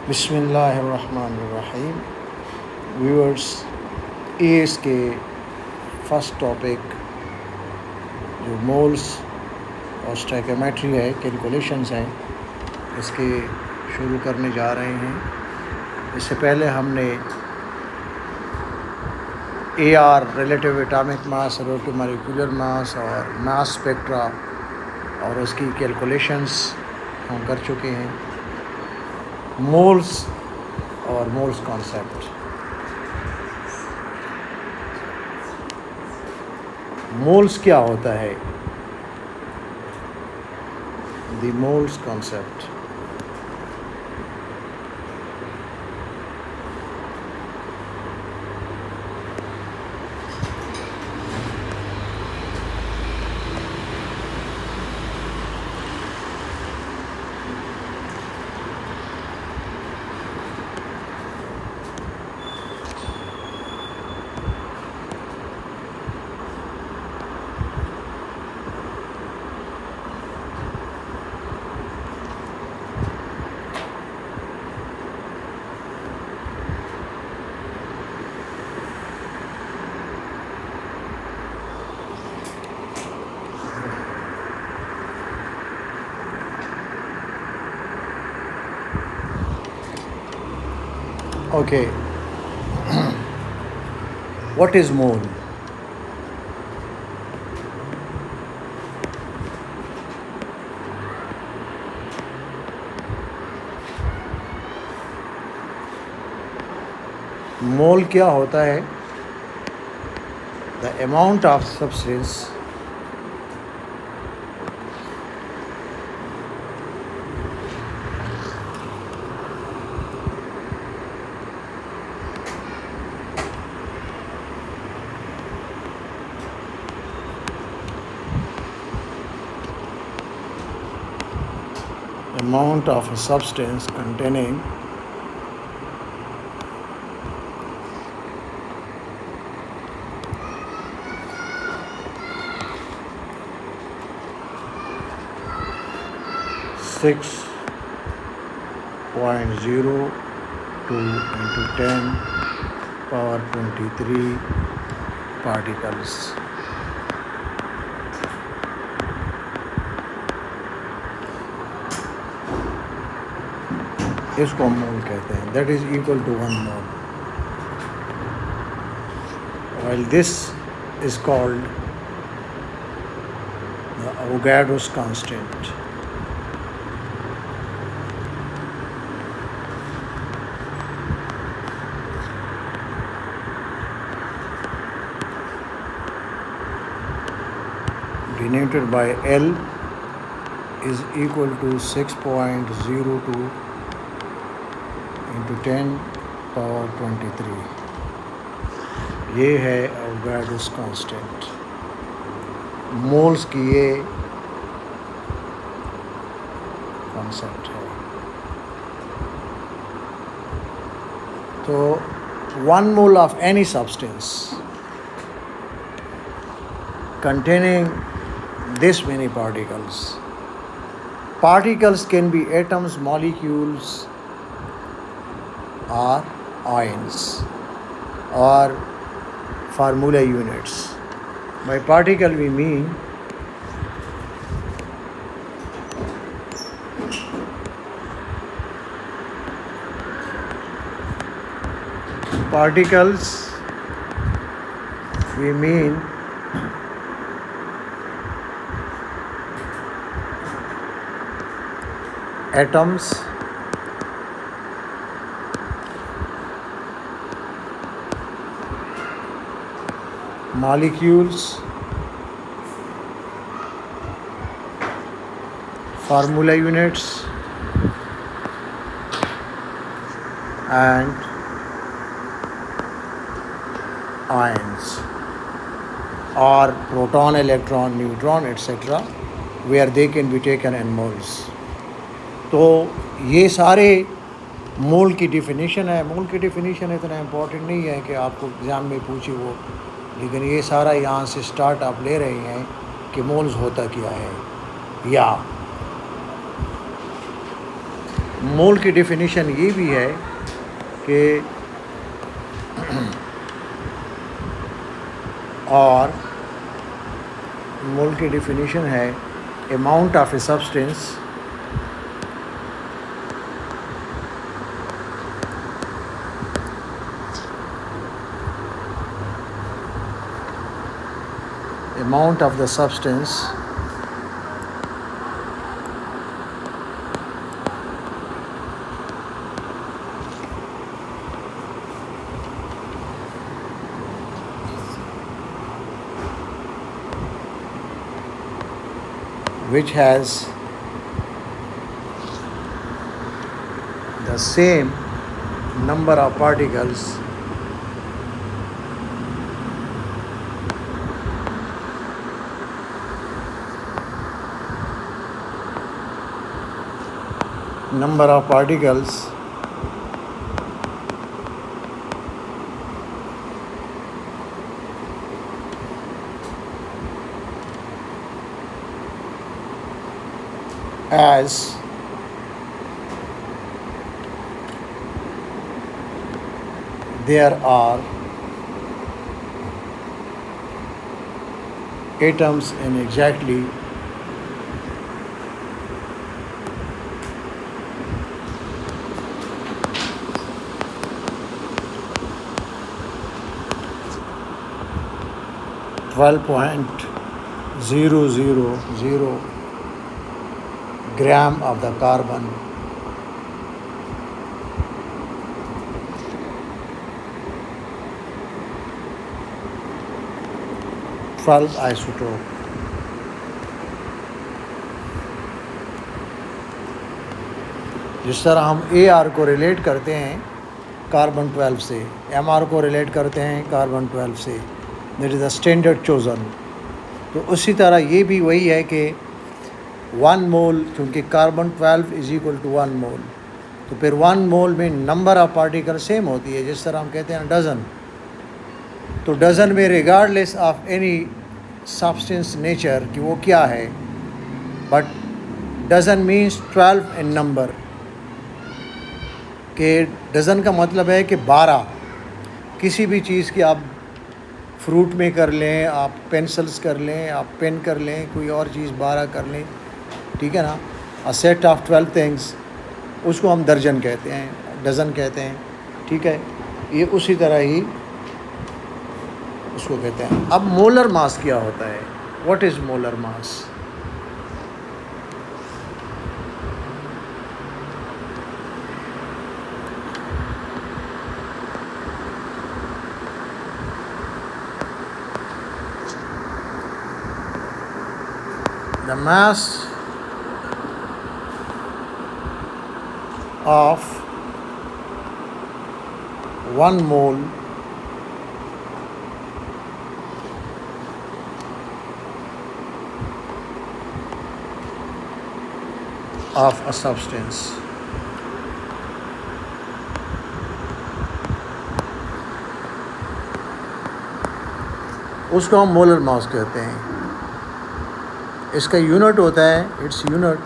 बिस्मिल्लाहिर्रहमानिर्रहीम। Viewers, as के first topic जो मोल्स और स्टैकोमेट्री है, कैलकुलेशंस हैं, इसके शुरू करने जा रहे हैं। इससे पहले हमने AR relative atomic mass, relative molecular mass और मास स्पेक्ट्रा और उसकी कैलकुलेशंस हम कर चुके हैं। मोल्स और मोल्स कॉन्सेप्ट। मोल्स क्या होता है? The moles concept. Okay, what is mole? मोल क्या होता है? The amount of substance amount of a substance containing six 0.02 into 10 power 23 particles. इसको मोल कहते हैं। That is equal to 1 mole. while this is called the Avogadro's constant. Denoted by L is equal to 6.02 into 10 power 23। ये है Avogadro's constant। Moles की ये concept है। तो 1 mole of any substance containing this many particles. Particles can be atoms, molecules, or ions, or formula units. By particle we mean atoms, molecules, formula units, and ions, or proton, electron, neutron, etc., where they can be taken in moles. तो ये सारे मोल की definition है। मोल की definition इतना important नहीं है कि आपको एग्ज़ाम में पूछे वो, लेकिन ये सारा यहाँ से स्टार्ट आप ले रहे हैं कि मोल्स होता क्या है। या मोल की डेफिनेशन ये भी है कि और मोल की डेफिनेशन है amount of a substance amount of the substance which has the same number of particles as there are atoms in exactly 12.000 gram of the carbon twelve isotope. जिस तरह हम AR को रिलेट करते हैं कार्बन 12 से, MR को relate करते हैं कार्बन 12 से, that is the standard chosen. तो उसी तरह ये भी वही है कि 1 मोल, चूँकि कार्बन 12 इज़ इक्वल टू 1 मोल, तो फिर 1 मोल में नंबर ऑफ पार्टिकल सेम होती है। जिस तरह हम कहते हैं डज़न, तो डज़न में regardless of any substance nature कि वो क्या है, but dozen means 12 in number, कि डज़न का मतलब है कि 12। किसी भी चीज़ की आप फ्रूट में कर लें, आप पेंसिल्स कर लें, आप पेन कर लें, कोई और चीज़ 12 कर लें, ठीक है ना। अ सेट ऑफ 12 थिंग्स, उसको हम दर्जन कहते हैं, डज़न कहते हैं, ठीक है। ये उसी तरह ही उसको कहते हैं। अब मोलर मास क्या होता है? What is molar mass? The mass of 1 mole of a substance उसको हम मोलर मास कहते हैं। इसका यूनिट होता है, इट्स यूनिट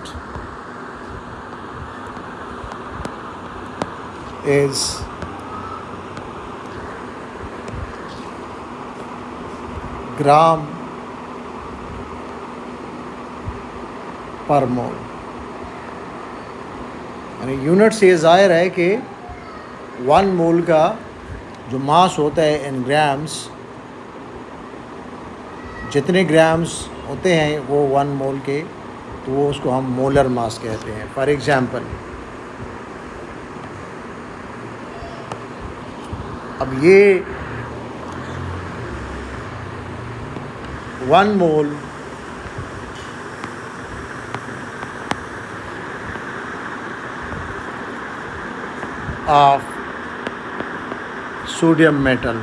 इज ग्राम पर मोल। यानी यूनिट से ज़ाहिर है कि 1 मोल का जो मास होता है इन ग्राम्स, जितने ग्राम्स होते हैं वो 1 मोल के, तो वो उसको हम मोलर मास कहते हैं। फॉर एग्ज़ाम्पल, अब ये 1 mole of sodium metal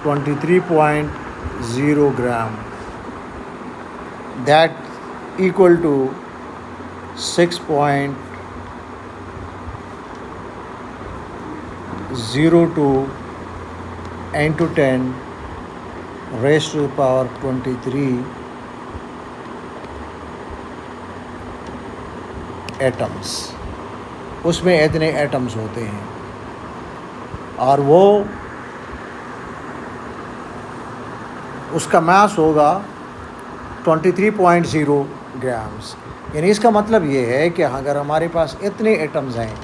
23.0 gram, that equal to 6.02 into 10 raised to the power 23 atoms, उसमें इतने एटम्स होते हैं और वो उसका मास होगा 23.0 ग्राम्स। यानी इसका मतलब ये है कि अगर हमारे पास इतने एटम्स हैं,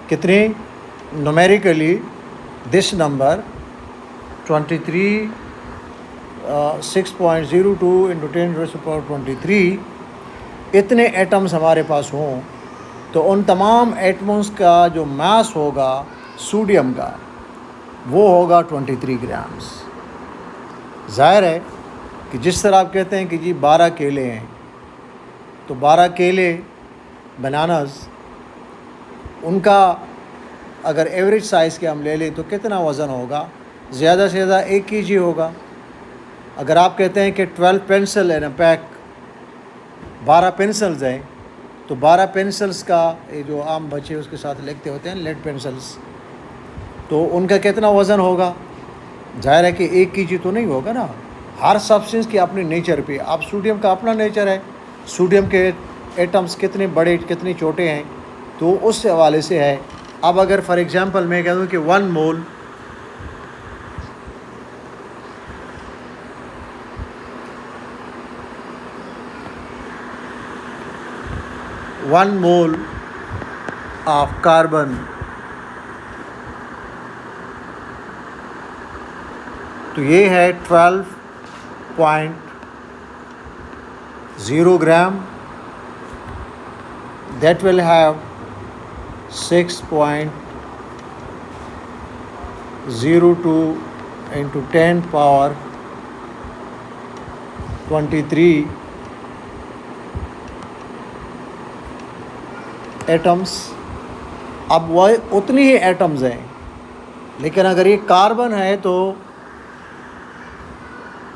कितने न्यूमेरिकली दिस नंबर 6.02 इंटू 10⁻23 इतने एटम्स हमारे पास हों तो उन तमाम एटम्स का जो मास होगा सोडियम का वो होगा 23 ग्राम्स। ज़ाहिर है कि जिस तरह आप कहते हैं कि जी 12 केले हैं, तो 12 केले बनानास, उनका अगर एवरेज साइज़ के हम ले लें तो कितना वज़न होगा? ज़्यादा से ज़्यादा 1 kg होगा। अगर आप कहते हैं कि 12 pencil in a pack, 12 pencils हैं, तो 12 पेंसिल्स का ये जो आम बच्चे उसके साथ लिखते होते हैं लेड पेंसिल्स, तो उनका कितना वज़न होगा? ज़ाहिर है कि 1 kg तो नहीं होगा ना। हर सब्सटेंस की अपने नेचर पे, अब सोडियम का अपना नेचर है, सोडियम के एटम्स कितने बड़े कितने छोटे हैं, तो उस हवाले से है। अब अगर फॉर एग्ज़ाम्पल मैं कह दूँ कि 1 मोल ऑफ कार्बन तो ये है 12.0 ग्राम, that will have 6.02 into 10 power 23 atoms. अब वह उतनी ही एटम्स हैं, लेकिन अगर ये कार्बन है तो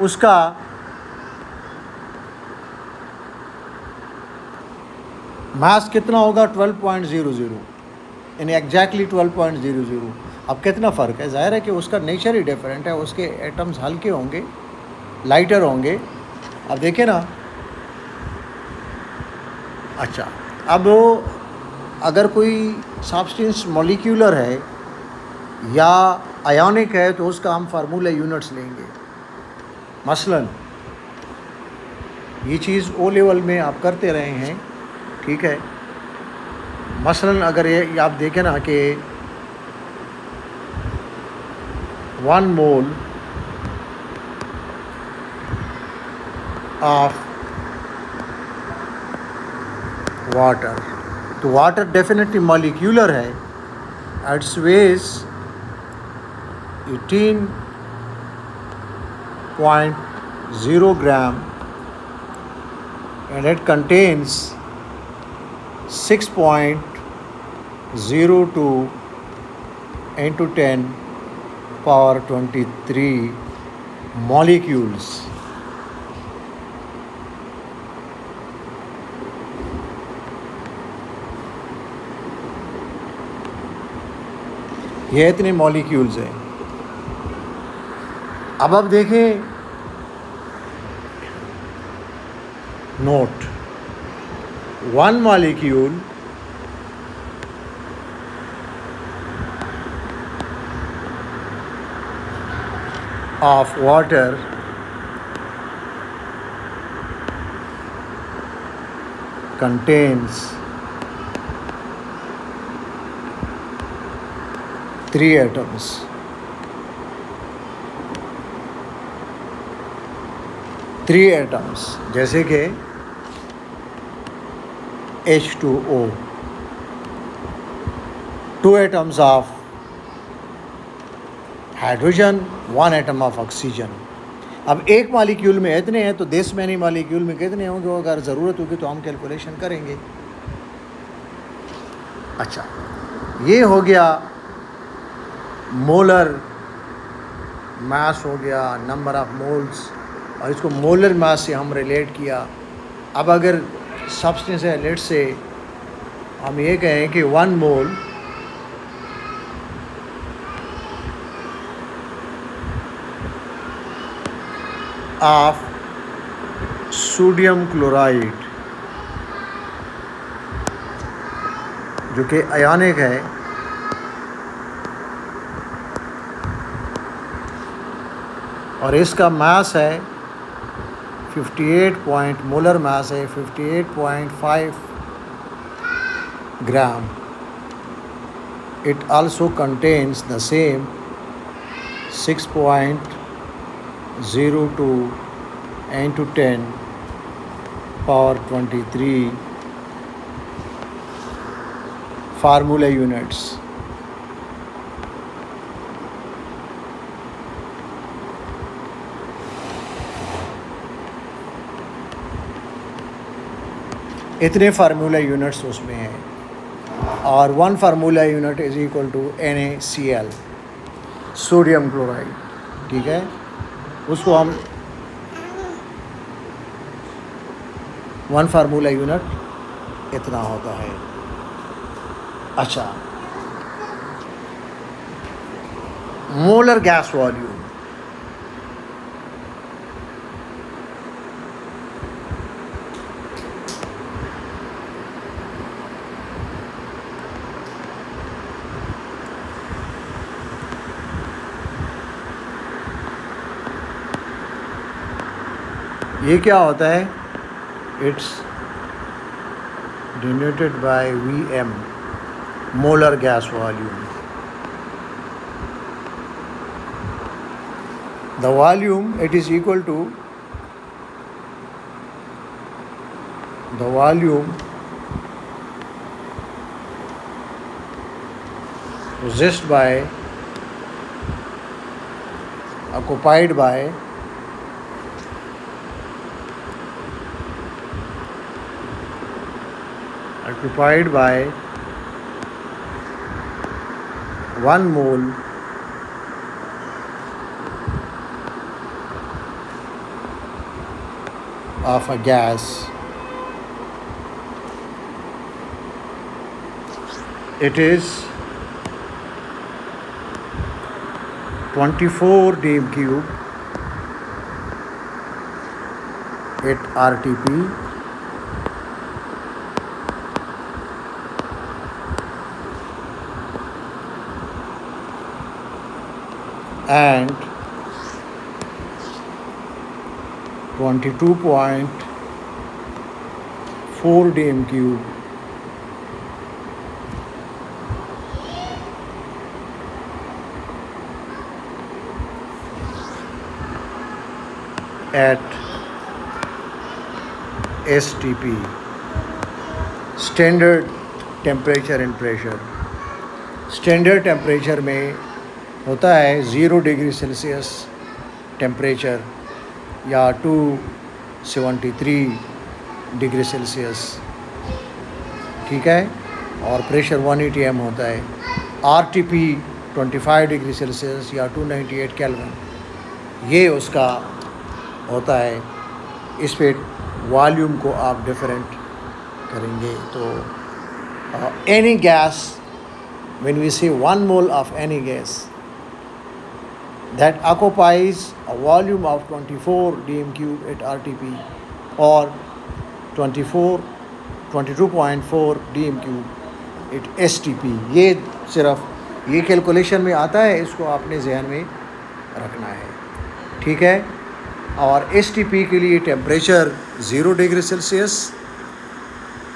उसका मास कितना होगा? 12.00, यानी एग्जैक्टली 12.00। अब कितना फ़र्क है? ज़ाहिर है कि उसका नेचर ही डिफरेंट है, उसके एटम्स हल्के होंगे, लाइटर होंगे। अब देखिए ना, अच्छा, अब अगर कोई सब्सटेंस मॉलिक्यूलर है या आयोनिक है तो उसका हम फार्मूला यूनिट्स लेंगे। मसलन ये चीज़ ओ लेवल में आप करते रहे हैं, ठीक है। मसलन अगर ये आप देखें ना कि 1 मोल ऑफ वाटर, तो वाटर डेफिनेटली मॉलिक्यूलर है, it's weighs 18.0 gram and it contains 6.02 into 10 power 23 molecules। ये इतने मॉलिक्यूल्स हैं। अब आप देखें, note 1 molecule of water contains 3 atoms। 3 atoms जैसे कि H2O, 2 atoms of hydrogen, 1 atom of oxygen. अब एक मॉलिक्यूल में इतने हैं तो 10 मैनी मॉलिक्यूल में कितने होंगे? अगर ज़रूरत होगी तो हम कैलकुलेशन करेंगे। अच्छा, ये हो गया मोलर मास, हो गया नंबर ऑफ मोल्स, और इसको मोलर मास से हम रिलेट किया। अब अगर सब्सटेंस है, लेट से हम ये कहें कि 1 मोल ऑफ सोडियम क्लोराइड जो कि आयोनिक है, और इसका मास है 58 मोलर मास है 58.5 ग्राम. It also contains the same 6.02 into 10 power 23 formula units. इतने फार्मूला यूनिट्स उसमें हैं, और 1 formula unit is equal to NaCl, sodium chloride. ठीक है, उसको हम 1 फार्मूला यूनिट इतना होता है. अच्छा, मोलर गैस वॉल्यूम. ये क्या होता है? It's denoted by Vm, molar gas volume. The volume, it is equal to the volume possessed by, occupied by occupied by 1 mole of a gas. It is 24 dm cube at RTP, and 22.4 dm cube at STP, standard temperature and pressure. Standard temperature में होता है 0 degree Celsius temperature या 273 degree Celsius. ठीक है, और pressure 180 m होता है. RTP 25 degree Celsius या 298 केल्विन, ये उसका होता है. इस पे वॉल्यूम को आप डिफरेंट करेंगे तो एनी गैस, व्हेन वी से 1 mole of any gas that occupies a volume of 24 dm cube at RTP or 22.4 dm cube at STP. ये सिर्फ ये कैलकुलेशन में आता है, इसको आपने जहन में रखना है. ठीक है, और STP के लिए टेम्परेचर 0 डिग्री सेल्सियस,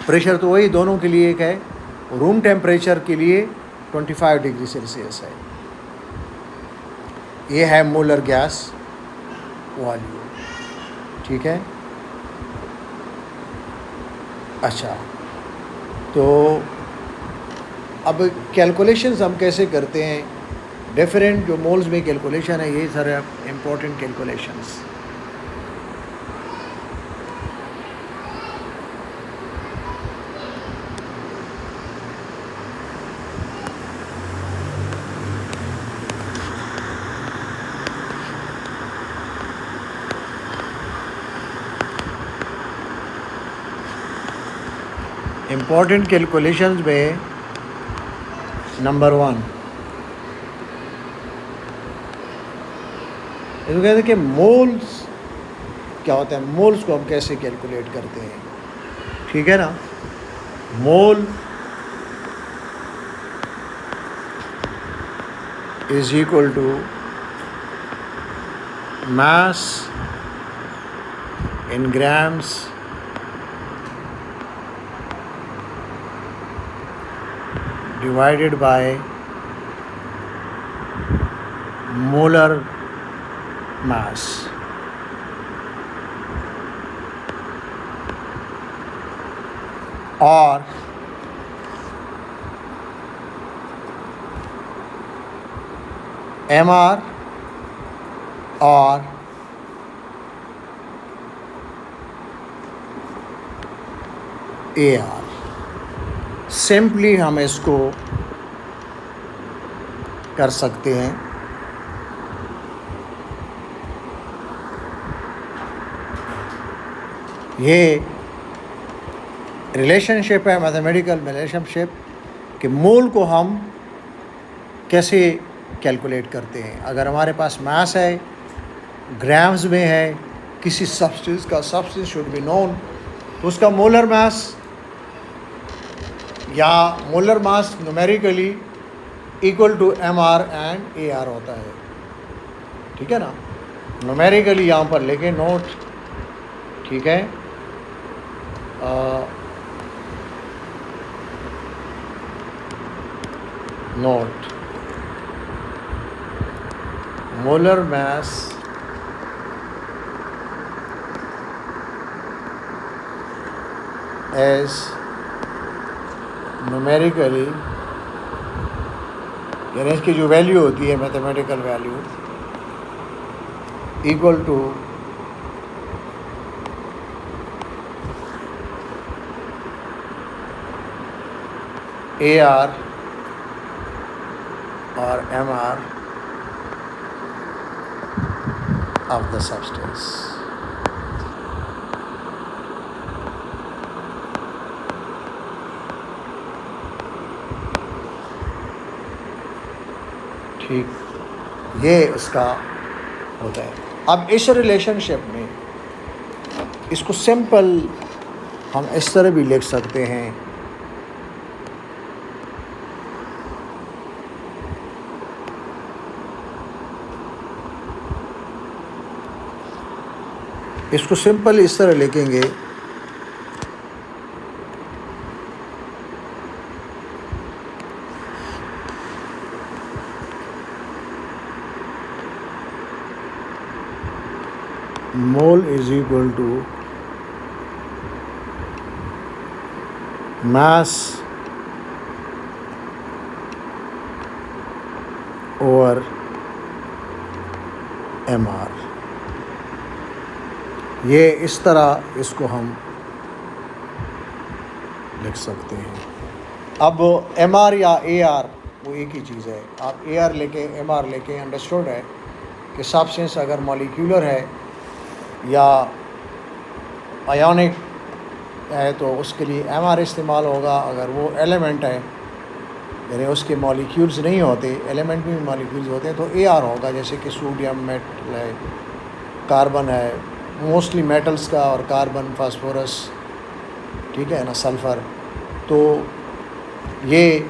प्रेशर तो वही दोनों के लिए एक है. रूम टेम्परेचर के लिए 25 डिग्री सेल्सियस है. ये है मोलर गैस वॉल्यूम. ठीक है. अच्छा, तो अब कैलकुलेशंस हम कैसे करते हैं? डिफरेंट जो मोल्स में कैलकुलेशन है, ये सारे इम्पोर्टेंट कैलकुलेशंस. इम्पॉर्टेंट कैलकुलेशंस में नंबर 1, इसको कहते हैं कि मोल्स क्या होता है. मोल्स को हम कैसे कैलकुलेट करते हैं? ठीक है ना. मोल is equal to mass in grams divided by molar mass. और MR और AR, सिंपली हम इसको कर सकते हैं। ये रिलेशनशिप है, मैथमेटिकल रिलेशनशिप कि मोल को हम कैसे कैलकुलेट करते हैं। अगर हमारे पास मास है, ग्राम्स में है किसी सब्सटेंस का, सब्सटेंस शुड बी नोन, तो उसका मोलर मास या molar mass numerically equal to MR and AR होता है। ठीक है ना, न्यूमेरिकली यहाँ पर लेके नोट, ठीक है। Note molar mass as numerically, यानी इसकी जो वैल्यू होती है mathematical value equal to AR or MR of the substance. ठीक, ये उसका होता है। अब इस रिलेशनशिप में इसको सिंपल हम इस तरह भी लिख सकते हैं, इसको सिंपल इस तरह लिखेंगे, mole is equal to mass over MR। ये इस तरह इसको हम लिख सकते हैं। अब MR या AR वो एक ही चीज़ है। आप AR लेके MR लेके अंडरस्टूड है कि सब्सटेंस अगर मॉलिक्यूलर है या आयोनिक है तो उसके लिए MR इस्तेमाल होगा। अगर वो एलिमेंट है यानी उसके मॉलिक्यूल्स नहीं होते, एलिमेंट में भी मॉलिक्यूल्स होते हैं, तो AR होगा। जैसे कि सोडियम मेटल है, कार्बन है, मोस्टली मेटल्स का, और कार्बन, फास्फोरस, ठीक है ना, सल्फ़र, तो ये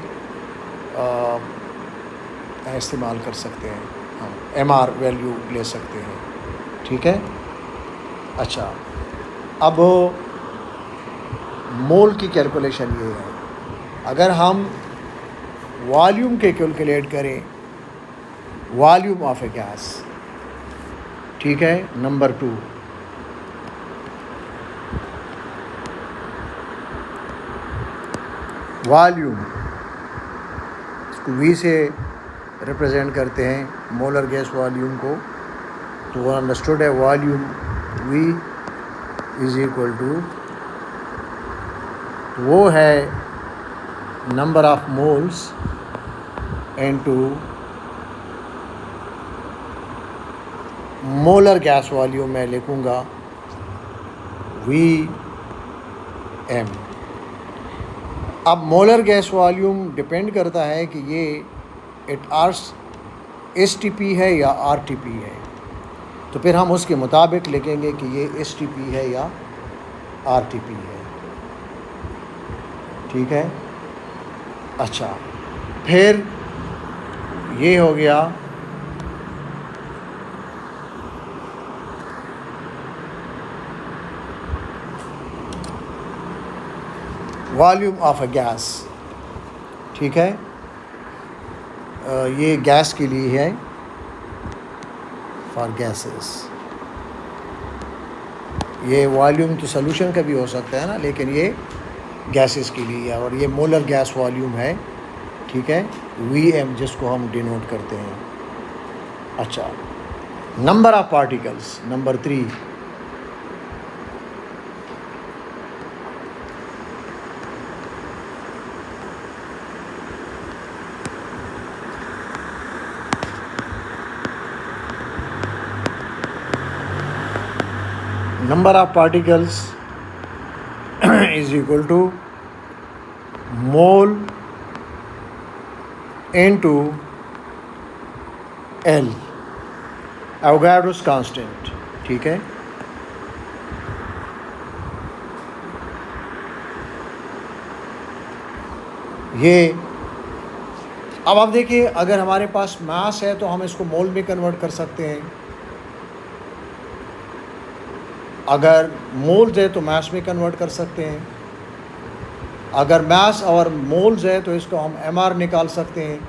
इस्तेमाल कर सकते हैं हम, MR वैल्यू ले सकते हैं। ठीक है, अच्छा, अब मोल की कैलकुलेशन ये है। अगर हम वॉल्यूम के कैलकुलेट करें, वॉल्यूम ऑफ ए गैस, ठीक है, नंबर 2, वॉल्यूम, इसको V से रिप्रेजेंट करते हैं मोलर गैस वॉल्यूम को, तो वो अंडरस्टूड है। Volume V is equal to, वो है number of moles into molar gas volume में लिखूँगा VM। अब मोलर गैस वॉल्यूम डिपेंड करता है कि ये STP है या RTP है, तो फिर हम उसके मुताबिक लिखेंगे कि ये STP है या RTP है। ठीक है, अच्छा, फिर ये हो गया वॉल्यूम ऑफ अ गैस, ठीक है। ये गैस के लिए है, फॉर गैसेस। ये वॉल्यूम तो सोल्यूशन का भी हो सकता है ना, लेकिन ये गैसेस के लिए है, और ये मोलर गैस वॉल्यूम है, ठीक है, VM, जिसको हम डिनोट करते हैं। अच्छा, number of particles, number 3। number of particles is equal to mole into L, Avogadro's constant, ठीक है। ये अब आप देखिए, अगर हमारे पास मास है तो हम इसको मोल में कन्वर्ट कर सकते हैं, अगर मोल्स है तो मास में कन्वर्ट कर सकते हैं, अगर मास और मोल्स है तो इसको हम MR निकाल सकते हैं।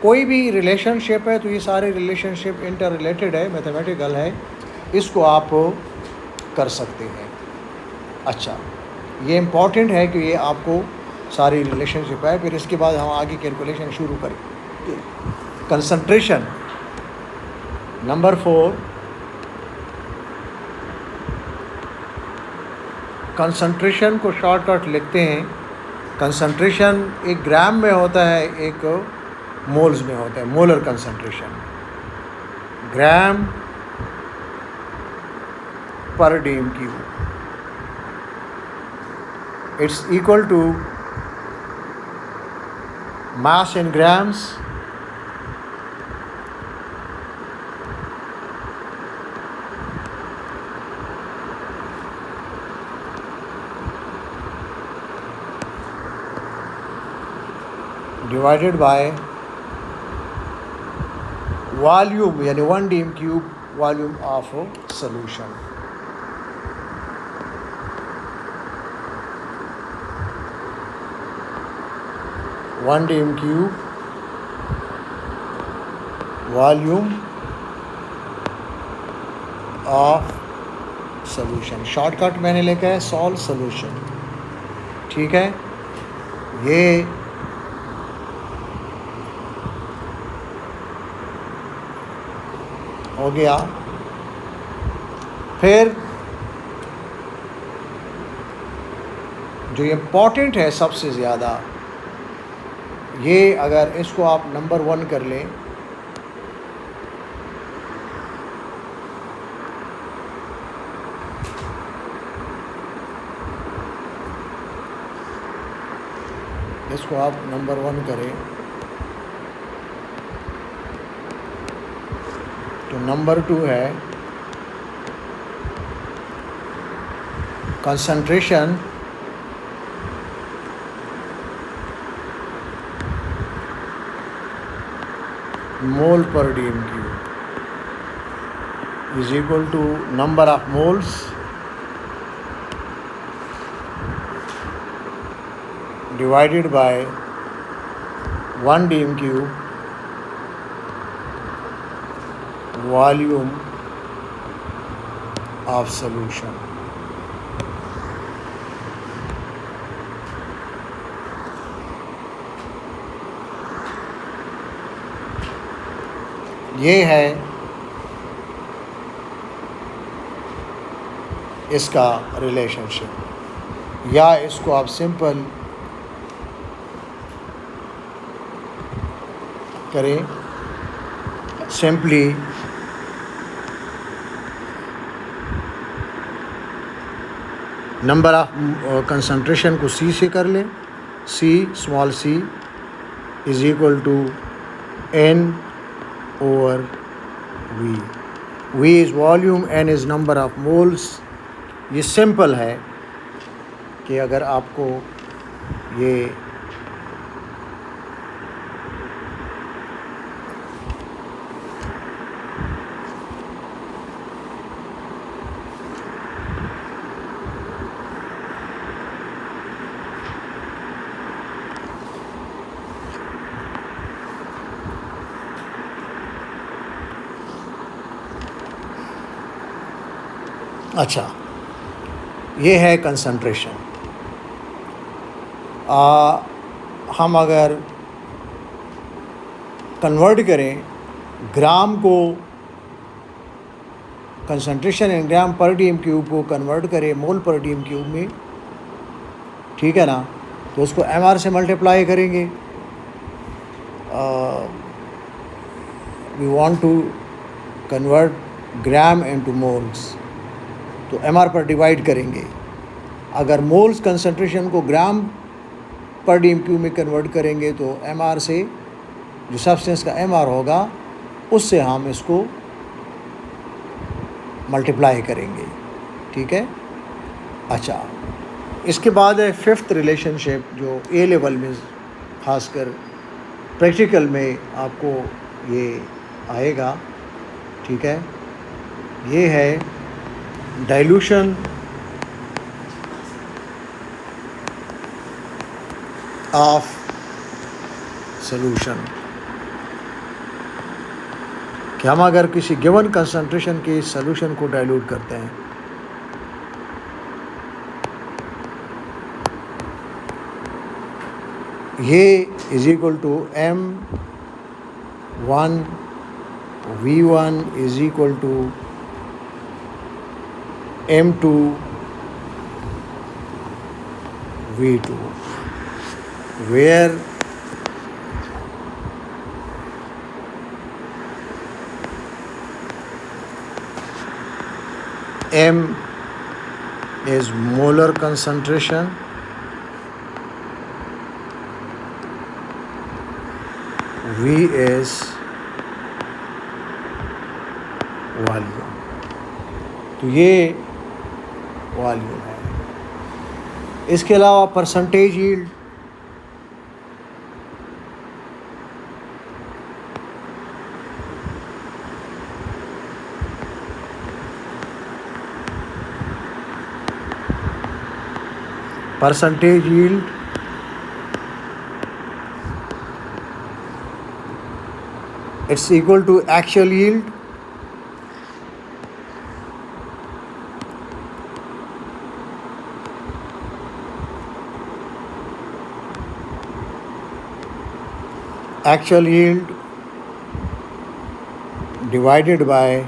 कोई भी रिलेशनशिप है तो ये सारे रिलेशनशिप इंटर रिलेटेड है, मैथमेटिकल है, इसको आप कर सकते हैं। अच्छा, ये इम्पॉर्टेंट है कि ये आपको सारी रिलेशनशिप है। फिर इसके बाद हम आगे कैलकुलेशन शुरू करेंगे। Concentration, number 4। कंसंट्रेशन को शॉर्टकट लिखते हैं। कंसंट्रेशन एक ग्राम में होता है, एक मोल्स में होता है। मोलर कंसंट्रेशन, ग्राम पर dm³, it's equal to mass in grams divided by volume, यानी 1 dm³ volume of solution। One dm³ volume of solution. Shortcut मैंने लिखा है सॉल्व सॉल्यूशन, ठीक है। ये हो गया। फिर जो इम्पोर्टेंट है सबसे ज़्यादा, ये अगर इसको आप नंबर 1 कर लें, इसको आप नंबर 1 करें तो नंबर 2 है कंसंट्रेशन मोल पर dm³ is equal to number of moles divided by 1 dm³ volume of solution। ये है इसका रिलेशनशिप, या इसको आप सिंपल करें, सिंपली नंबर ऑफ कंसंट्रेशन को C से कर लें। C small c is equal to N over V। V is volume, N is number of moles. ये सिंपल है कि अगर आपको ये अच्छा, ये है कंसंट्रेशन। हम अगर कन्वर्ट करें ग्राम को, कंसंट्रेशन इन ग्राम पर डी एम क्यूब को कन्वर्ट करें मोल पर डी एम क्यूब में, ठीक है ना, तो उसको एम आर से मल्टीप्लाई करेंगे। We want to convert gram into moles, तो एम आर पर डिवाइड करेंगे। अगर मोल्स कंसंट्रेशन को ग्राम पर डी एम क्यूब में कन्वर्ट करेंगे तो एम आर से, जो सब्सटेंस का एम आर होगा, उससे हम इसको मल्टीप्लाई करेंगे, ठीक है। अच्छा, इसके बाद है फिफ्थ रिलेशनशिप, जो ए लेवल में खासकर प्रैक्टिकल में आपको ये आएगा, ठीक है। ये है डाइल्यूशन ऑफ सॉल्यूशन, कि हम अगर किसी गिवन कंसंट्रेशन के सॉल्यूशन को डाइल्यूट करते हैं, ये is equal to M1 V1 is equal to M2 V2, where M is molar concentration, V is volume. तो ये वॉल्यूम है। इसके अलावा percentage yield, percentage yield it's equal to actual yield divided by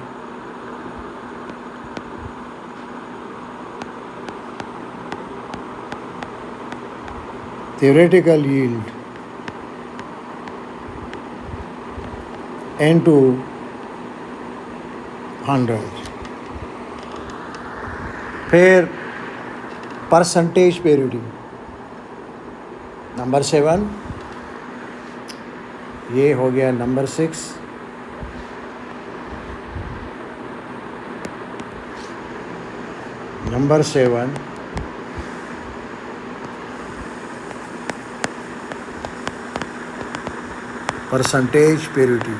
theoretical yield into 100। फिर percentage purity number 7, ये हो गया number 6। Number 7 percentage purity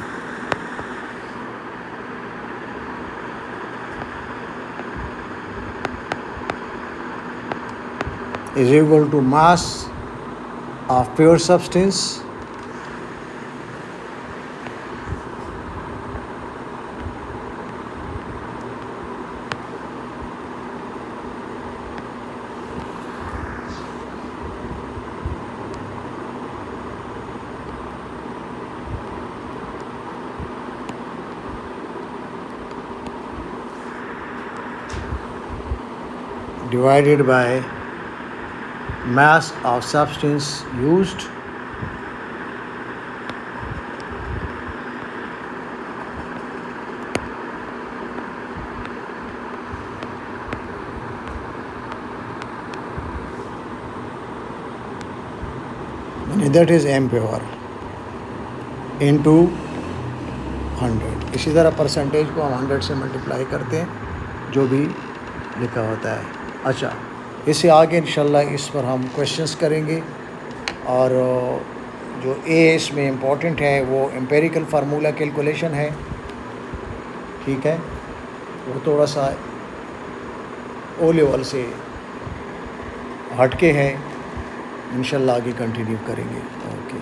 is equal to mass of pure substance divided by mass of substance used that is M pure into 100। इसी तरह percentage को हम 100 से multiply करते हैं, जो भी लिखा होता है। अच्छा, इससे आगे इंशाल्लाह इस पर हम क्वेश्चंस करेंगे, और जो इसमें इम्पोर्टेंट है वो एम्पेरिकल फार्मूला कैलकुलेशन है, ठीक है। वो थोड़ा सा ओ लेवल से हटके है, इंशाल्लाह आगे कंटिन्यू करेंगे। ओके।